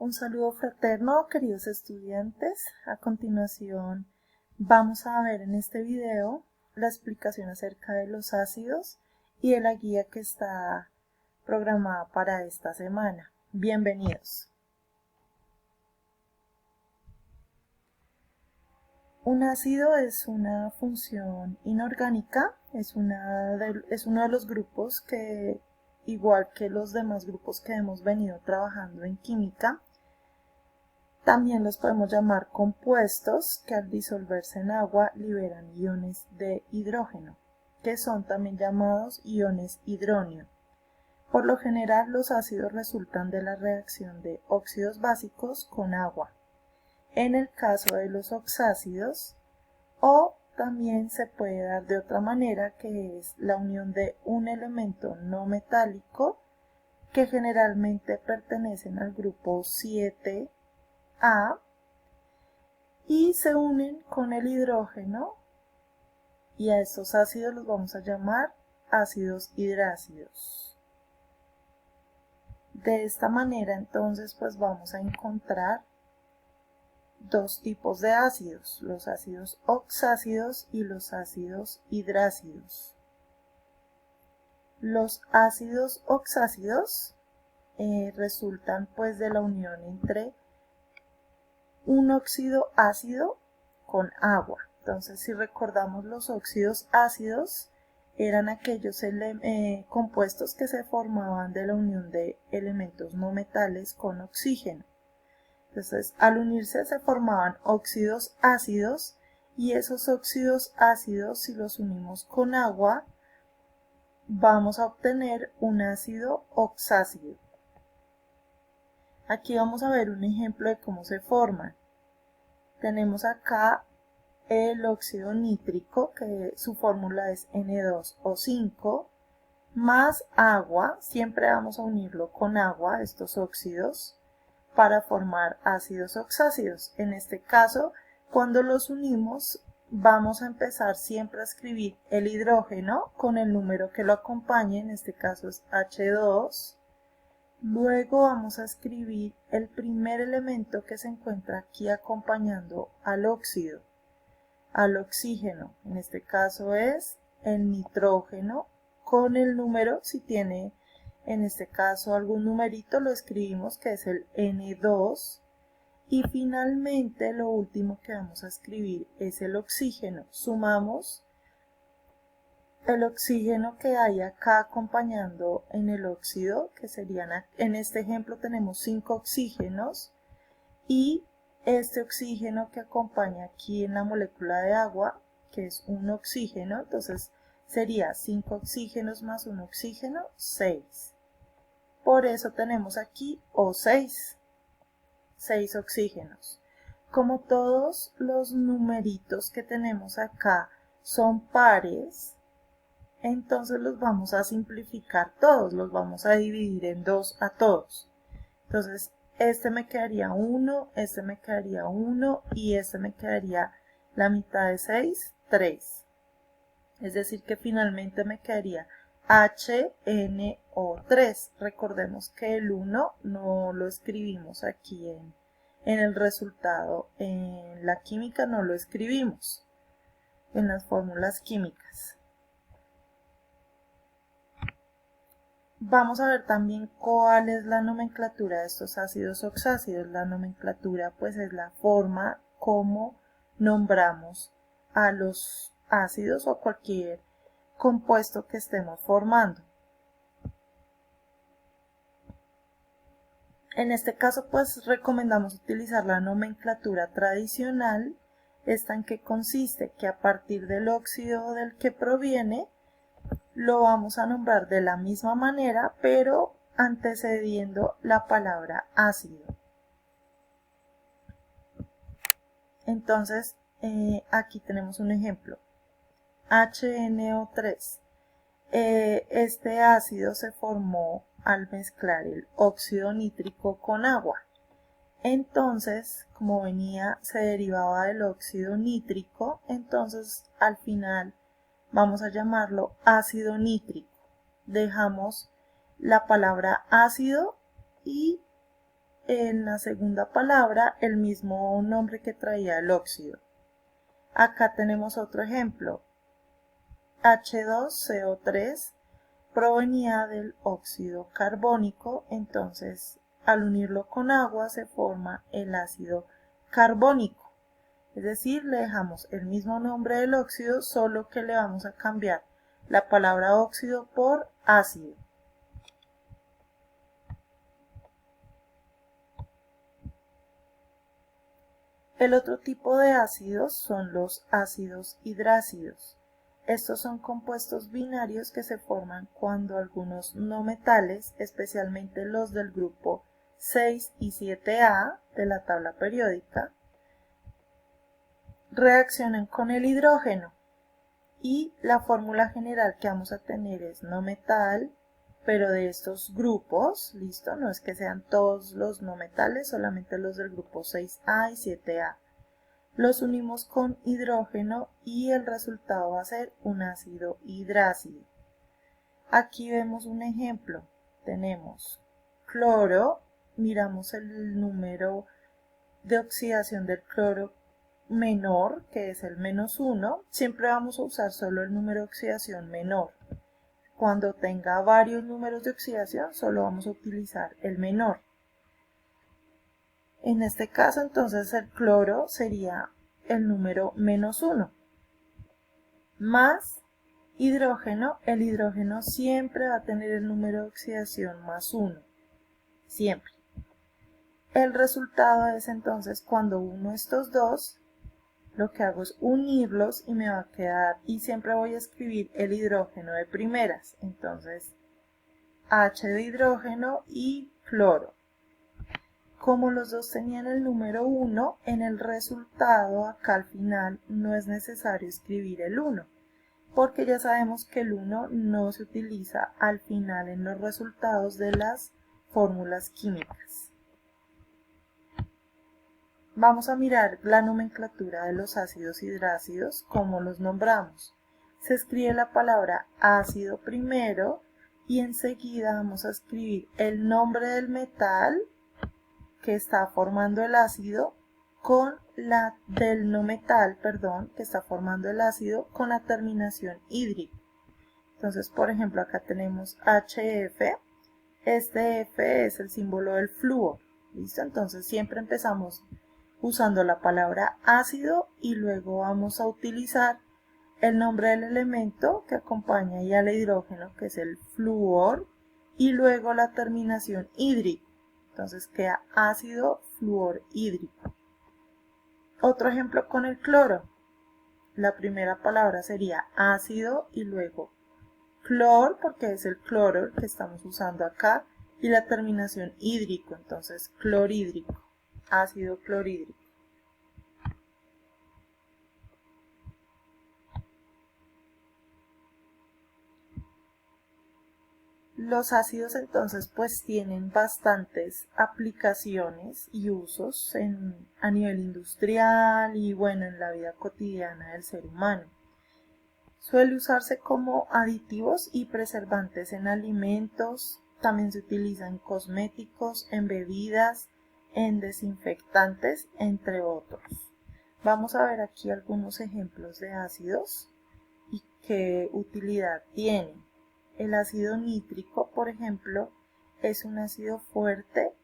Un saludo fraterno, queridos estudiantes. A continuación vamos a ver en este video la explicación acerca de los ácidos y de la guía que está programada para esta semana. Bienvenidos. Un ácido es una función inorgánica, es uno de los grupos que, igual que los demás grupos que hemos venido trabajando en química, también los podemos llamar compuestos que al disolverse en agua liberan iones de hidrógeno, que son también llamados iones hidróneo. Por lo general, los ácidos resultan de la reacción de óxidos básicos con agua. En el caso de los oxácidos, o también se puede dar de otra manera, que es la unión de un elemento no metálico que generalmente pertenecen al grupo 7A y se unen con el hidrógeno, y a estos ácidos los vamos a llamar ácidos hidrácidos. De esta manera entonces pues vamos a encontrar dos tipos de ácidos, los ácidos oxácidos y los ácidos hidrácidos. Los ácidos oxácidos resultan pues de la unión entre un óxido ácido con agua. Entonces, si recordamos, los óxidos ácidos eran aquellos compuestos que se formaban de la unión de elementos no metales con oxígeno. Entonces, al unirse se formaban óxidos ácidos, y esos óxidos ácidos, si los unimos con agua, vamos a obtener un ácido oxácido. Aquí vamos a ver un ejemplo de cómo se forman. Tenemos acá el óxido nítrico, que su fórmula es N2O5, más agua. Siempre vamos a unirlo con agua, estos óxidos, para formar ácidos oxácidos. En este caso, cuando los unimos, vamos a empezar siempre a escribir el hidrógeno con el número que lo acompañe, en este caso es H2. Luego vamos a escribir el primer elemento que se encuentra aquí acompañando al óxido, al oxígeno. En este caso es el nitrógeno con el número, si tiene en este caso algún numerito, lo escribimos, que es el N2. Y finalmente lo último que vamos a escribir es el oxígeno. Sumamos el oxígeno que hay acá acompañando en el óxido, que serían, en este ejemplo tenemos 5 oxígenos, y este oxígeno que acompaña aquí en la molécula de agua, que es un oxígeno, entonces sería 5 oxígenos más un oxígeno, 6. Por eso tenemos aquí O6, 6 oxígenos. Como todos los numeritos que tenemos acá son pares, entonces los vamos a simplificar todos, los vamos a dividir en 2 a todos. Entonces, este me quedaría 1, este me quedaría 1 y este me quedaría la mitad de 6, 3. Es decir, que finalmente me quedaría HNO3. Recordemos que el 1 no lo escribimos aquí en el resultado. En la química no lo escribimos en las fórmulas químicas. Vamos a ver también cuál es la nomenclatura de estos ácidos oxácidos. La nomenclatura pues es la forma como nombramos a los ácidos o cualquier compuesto que estemos formando. En este caso pues recomendamos utilizar la nomenclatura tradicional. ¿Esta en qué consiste? Que a partir del óxido del que proviene lo vamos a nombrar de la misma manera, pero antecediendo la palabra ácido. Entonces, aquí tenemos un ejemplo. HNO3. Este ácido se formó al mezclar el óxido nítrico con agua. Entonces, como se derivaba del óxido nítrico, entonces al final vamos a llamarlo ácido nítrico. Dejamos la palabra ácido y en la segunda palabra el mismo nombre que traía el óxido. Acá tenemos otro ejemplo. H2CO3 provenía del óxido carbónico, entonces al unirlo con agua se forma el ácido carbónico. Es decir, le dejamos el mismo nombre del óxido, solo que le vamos a cambiar la palabra óxido por ácido. El otro tipo de ácidos son los ácidos hidrácidos. Estos son compuestos binarios que se forman cuando algunos no metales, especialmente los del grupo 6 y 7A de la tabla periódica, reaccionan con el hidrógeno. Y la fórmula general que vamos a tener es no metal, pero de estos grupos, listo, no es que sean todos los no metales, solamente los del grupo 6A y 7A. Los unimos con hidrógeno y el resultado va a ser un ácido hidrácido. Aquí vemos un ejemplo. Tenemos cloro, miramos el número de oxidación del cloro menor, que es el -1. Siempre vamos a usar solo el número de oxidación menor. Cuando tenga varios números de oxidación, solo vamos a utilizar el menor. En este caso, entonces, el cloro sería el número -1. Más hidrógeno, el hidrógeno siempre va a tener el número de oxidación +1. Siempre. El resultado es entonces cuando uno estos dos, lo que hago es unirlos y me va a quedar, y siempre voy a escribir el hidrógeno de primeras. Entonces, H de hidrógeno y cloro. Como los dos tenían el número 1, en el resultado acá al final no es necesario escribir el 1, porque ya sabemos que el 1 no se utiliza al final en los resultados de las fórmulas químicas. Vamos a mirar la nomenclatura de los ácidos hidrácidos, cómo los nombramos. Se escribe la palabra ácido primero y enseguida vamos a escribir el nombre del metal que está formando el ácido con la del no metal, que está formando el ácido con la terminación hídrico. Entonces, por ejemplo, acá tenemos HF. Este F es el símbolo del flúor. ¿Listo? Entonces siempre empezamos usando la palabra ácido y luego vamos a utilizar el nombre del elemento que acompaña ya al hidrógeno, que es el flúor, y luego la terminación hídrico. Entonces queda ácido fluorhídrico. Otro ejemplo con el cloro. La primera palabra sería ácido y luego clor, porque es el cloro que estamos usando acá, y la terminación hídrico, entonces clorhídrico, ácido clorhídrico. Los ácidos entonces pues tienen bastantes aplicaciones y usos a nivel industrial y bueno, en la vida cotidiana del ser humano. Suele usarse como aditivos y preservantes en alimentos, también se utiliza en cosméticos, en bebidas, en desinfectantes, entre otros. Vamos a ver aquí algunos ejemplos de ácidos y qué utilidad tienen. El ácido nítrico, por ejemplo, es un ácido fuerte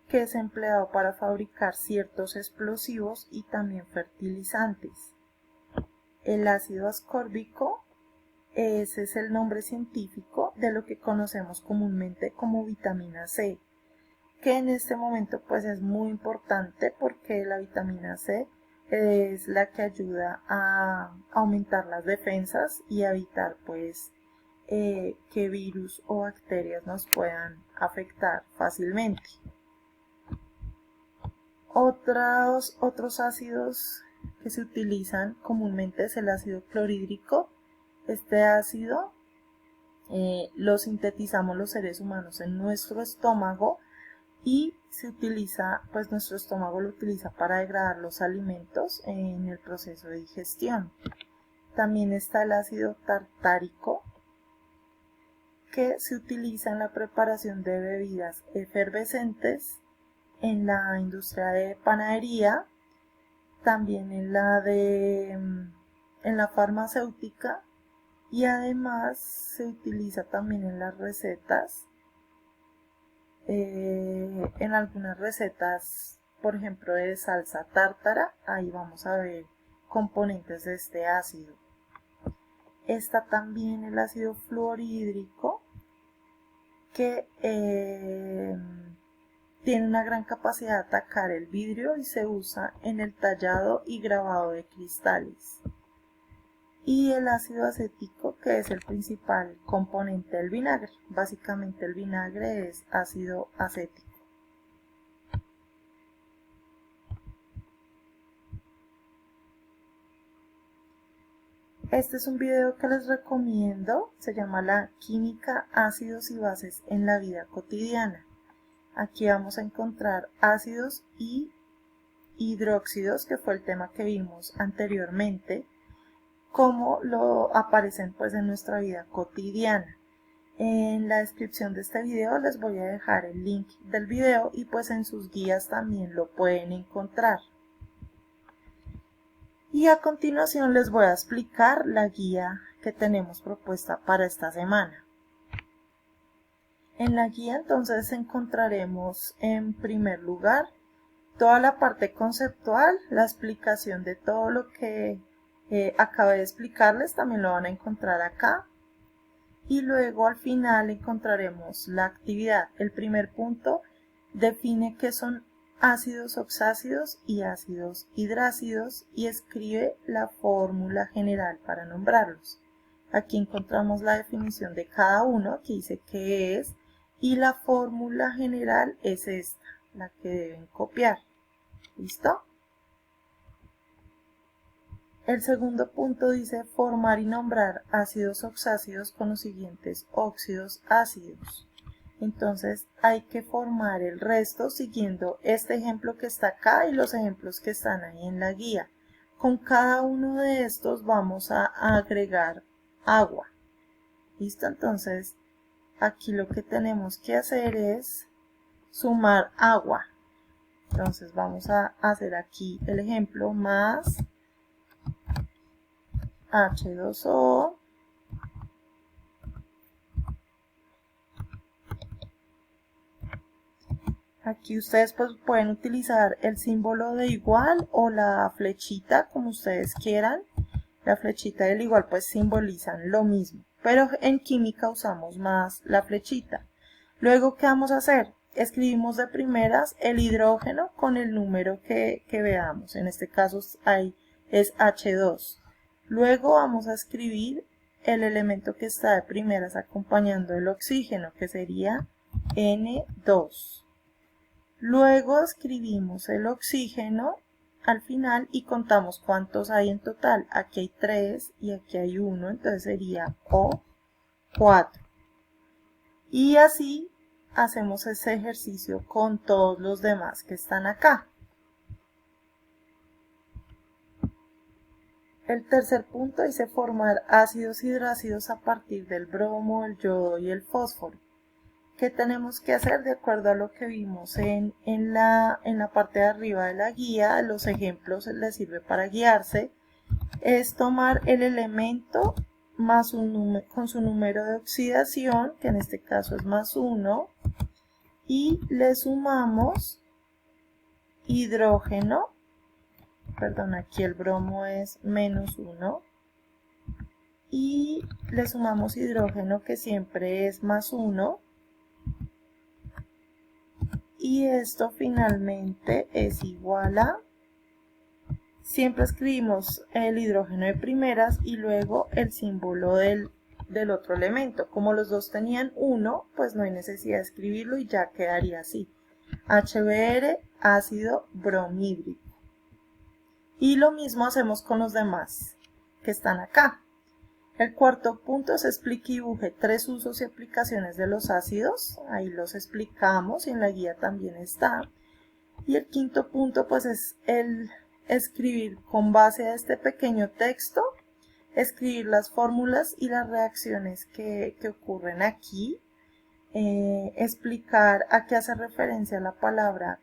que es empleado para fabricar ciertos explosivos y también fertilizantes. El ácido ascórbico, ese es el nombre científico de lo que conocemos comúnmente como vitamina C, que en este momento pues es muy importante porque la vitamina C es la que ayuda a aumentar las defensas y a evitar pues que virus o bacterias nos puedan afectar fácilmente. Otros ácidos que se utilizan comúnmente es el ácido clorhídrico. Este ácido lo sintetizamos los seres humanos en nuestro estómago y se utiliza, pues nuestro estómago lo utiliza para degradar los alimentos en el proceso de digestión. También está el ácido tartárico, que se utiliza en la preparación de bebidas efervescentes en la industria de panadería, también en la farmacéutica, y además se utiliza también en las recetas, en algunas recetas, por ejemplo de salsa tártara. Ahí vamos a ver componentes de este ácido. Está también el ácido fluorhídrico, que tiene una gran capacidad de atacar el vidrio y se usa en el tallado y grabado de cristales. Y el ácido acético, que es el principal componente del vinagre. Básicamente el vinagre es ácido acético. Este es un video que les recomiendo, se llama La química, ácidos y bases en la vida cotidiana. Aquí vamos a encontrar ácidos y hidróxidos, que fue el tema que vimos anteriormente, cómo lo aparecen pues en nuestra vida cotidiana. En la descripción de este video les voy a dejar el link del video y pues en sus guías también lo pueden encontrar. Y a continuación les voy a explicar la guía que tenemos propuesta para esta semana. En la guía entonces encontraremos en primer lugar toda la parte conceptual, la explicación de todo lo que acabé de explicarles, también lo van a encontrar acá. Y luego al final encontraremos la actividad. El primer punto define qué son ácidos oxácidos y ácidos hidrácidos y escribe la fórmula general para nombrarlos. Aquí encontramos la definición de cada uno, que dice qué es, y la fórmula general es esta, la que deben copiar. ¿Listo? El segundo punto dice formar y nombrar ácidos oxácidos con los siguientes óxidos ácidos. Entonces hay que formar el resto siguiendo este ejemplo que está acá y los ejemplos que están ahí en la guía. Con cada uno de estos vamos a agregar agua. ¿Listo? Entonces aquí lo que tenemos que hacer es sumar agua. Entonces vamos a hacer aquí el ejemplo: más H2O aquí ustedes pues pueden utilizar el símbolo de igual o la flechita, como ustedes quieran. La flechita y el igual pues simbolizan lo mismo, pero en química usamos más la flechita. Luego, ¿qué vamos a hacer? Escribimos de primeras el hidrógeno con el número que veamos. En este caso es H2. Luego vamos a escribir el elemento que está de primeras acompañando el oxígeno, que sería N2. Luego escribimos el oxígeno al final y contamos cuántos hay en total. Aquí hay 3 y aquí hay 1, entonces sería O4. Y así hacemos ese ejercicio con todos los demás que están acá. El tercer punto dice formar ácidos hidrácidos a partir del bromo, el yodo y el fósforo. ¿Qué tenemos que hacer? De acuerdo a lo que vimos en la parte de arriba de la guía, los ejemplos les sirve para guiarse, es tomar el elemento más con su número de oxidación, que en este caso es +1, y le sumamos hidrógeno, perdón, aquí el bromo es -1, y le sumamos hidrógeno, que siempre es +1, y esto finalmente es igual a, siempre escribimos el hidrógeno de primeras y luego el símbolo del otro elemento. Como los dos tenían 1, pues no hay necesidad de escribirlo y ya quedaría así: HBr, ácido bromhídrico. Y lo mismo hacemos con los demás que están acá. El cuarto punto es explique y dibuje 3 usos y aplicaciones de los ácidos. Ahí los explicamos y en la guía también está. Y el quinto punto pues es el escribir con base a este pequeño texto, escribir las fórmulas y las reacciones que ocurren aquí, explicar a qué hace referencia la palabra